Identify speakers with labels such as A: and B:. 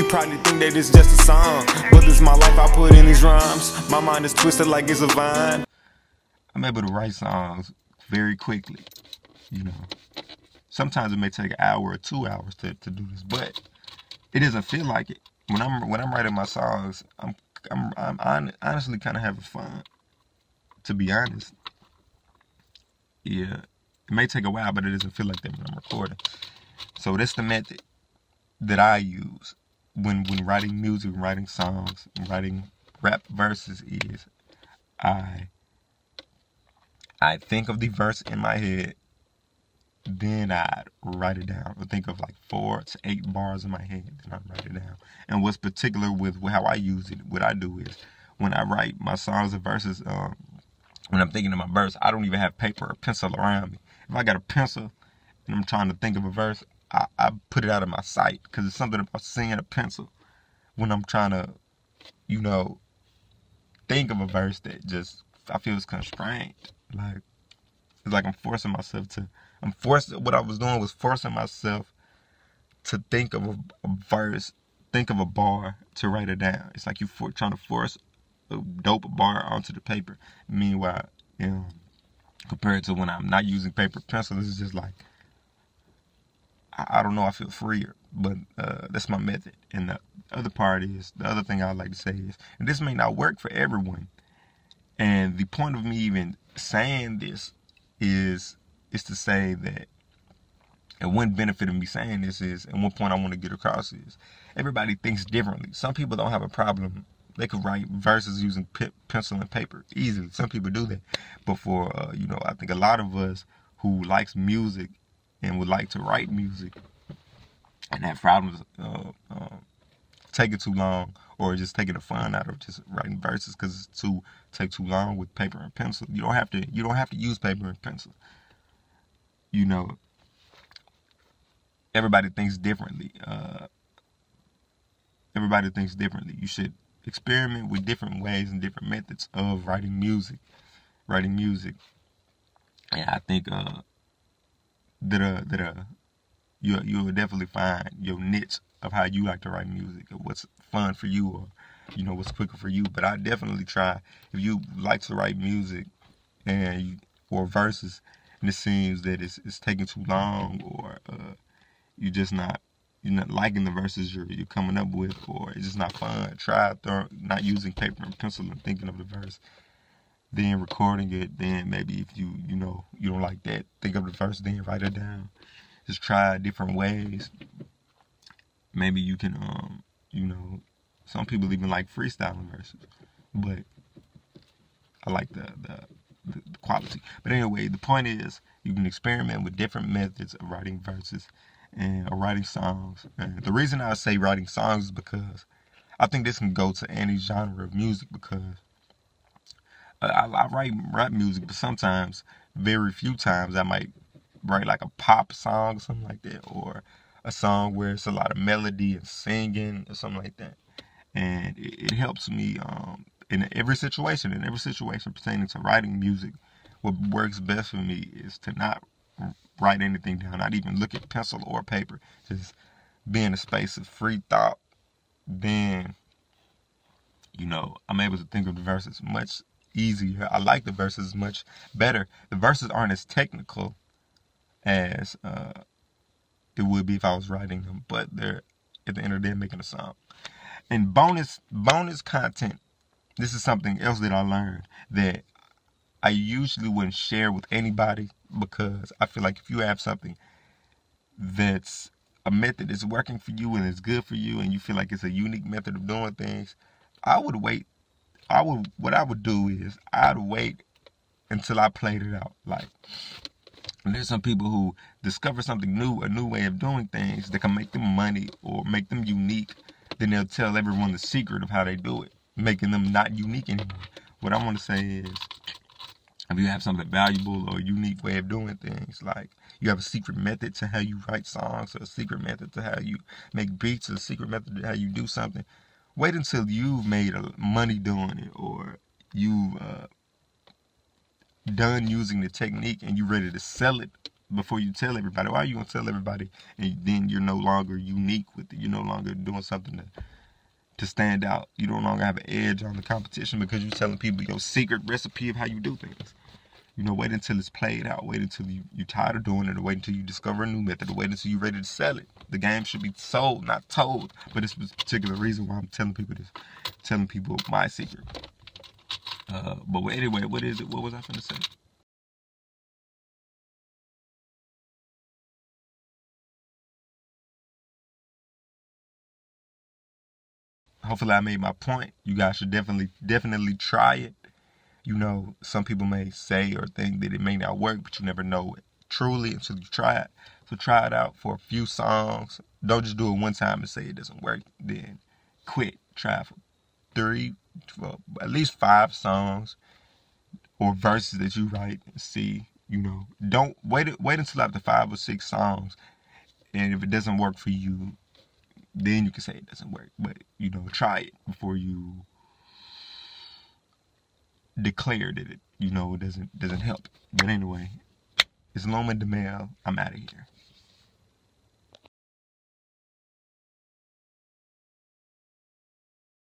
A: You probably think that it's just a song, but this my life I put in these rhymes. My mind is twisted like it's a vine.
B: I'm able to write songs very quickly, you know. Sometimes it may take an hour or 2 hours to do this, but it doesn't feel like it. When I'm writing my songs, I'm honestly kind of having fun. To be honest, yeah, it may take a while, but it doesn't feel like that when I'm recording. So that's the method that I use when writing music, writing songs, writing rap verses. Is I think of the verse in my head, then I'd write it down. I think of like 4 to 8 bars in my head, then I'd write it down. And what's particular with how I use it, what I do is when I write my songs and verses, when I'm thinking of my verse, I don't even have paper or pencil around me. If I got a pencil and I'm trying to think of a verse, I put it out of my sight, because it's something about seeing a pencil when I'm trying to, you know, think of a verse that just, I feel is constrained. Like, it's like I'm forcing myself to, what I was doing was forcing myself to think of a verse, think of a bar to write it down. It's like you trying to force a dope bar onto the paper. Meanwhile, you know, compared to when I'm not using paper pencil, this is just like, I don't know, I feel freer. But that's my method. And the other part is, the other thing I like to say is, and this may not work for everyone, and the point of me even saying this is to say that, and one benefit of me saying this is, and one point I want to get across is, everybody thinks differently. Some people don't have a problem. They could write verses using pencil and paper easily. Some people do that. But for, you know, I think a lot of us who likes music and would like to write music and have problems taking too long, or just taking the fun out of just writing verses because it's take too long with paper and pencil. You don't have to use paper and pencil. You know, everybody thinks differently. Everybody thinks differently. You should experiment with different ways and different methods of writing music. And I think you will definitely find your niche of how you like to write music, or what's fun for you, or, you know, what's quicker for you. But I definitely try, if you like to write music or verses, and it seems that it's taking too long, or you're not liking the verses you're coming up with, or it's just not fun, try not using paper and pencil and thinking of the verse, then recording it. Then maybe if you don't like that, think of the verse, then write it down. Just try different ways. Maybe you can, you know, some people even like freestyling verses, but I like the quality. But anyway, the point is, you can experiment with different methods of writing verses and writing songs. And the reason I say writing songs is because I think this can go to any genre of music, because I write rap music, but sometimes, very few times, I might write like a pop song or something like that, or a song where it's a lot of melody and singing or something like that. And it helps me in every situation pertaining to writing music. What works best for me is to not write anything down, not even look at pencil or paper, just be in a space of free thought. Then, you know, I'm able to think of the verses much easier. I like the verses much better. The verses aren't as technical as it would be if I was writing them, but they're, at the end of the day, making a song. And bonus content, this is something else that I learned that I usually wouldn't share with anybody, because I feel like if you have something that's a method that's working for you and it's good for you, and you feel like it's a unique method of doing things, I would wait. What I would do is, I'd wait until I played it out. Like, there's some people who discover something new, a new way of doing things that can make them money or make them unique. Then they'll tell everyone the secret of how they do it, making them not unique anymore. What I want to say is, if you have something valuable or a unique way of doing things, like you have a secret method to how you write songs, or a secret method to how you make beats, or a secret method to how you do something, wait until you've made money doing it, or you've done using the technique and you're ready to sell it before you tell everybody. Why are you gonna tell everybody and then you're no longer unique with it? You're no longer doing something to stand out. You no longer have an edge on the competition because you're telling people your secret recipe of how you do things. You know, wait until it's played out. Wait until you're tired of doing it, or wait until you discover a new method, or wait until you're ready to sell it. The game should be sold, not told. But it's a particular reason why I'm telling people this, telling people my secret. But anyway, what is it? What was I finna say? Hopefully I made my point. You guys should definitely try it. You know, some people may say or think that it may not work, but you never know it truly until you try it. So try it out for a few songs. Don't just do it one time and say it doesn't work, then quit. Try it for 3, well, at least 5 songs or verses that you write and see. You know, don't wait until after 5 or 6 songs, and if it doesn't work for you, then you can say it doesn't work. But you know, try it before you declare that it, you know, it doesn't help. But anyway, it's Loma DeMel. I'm out of here.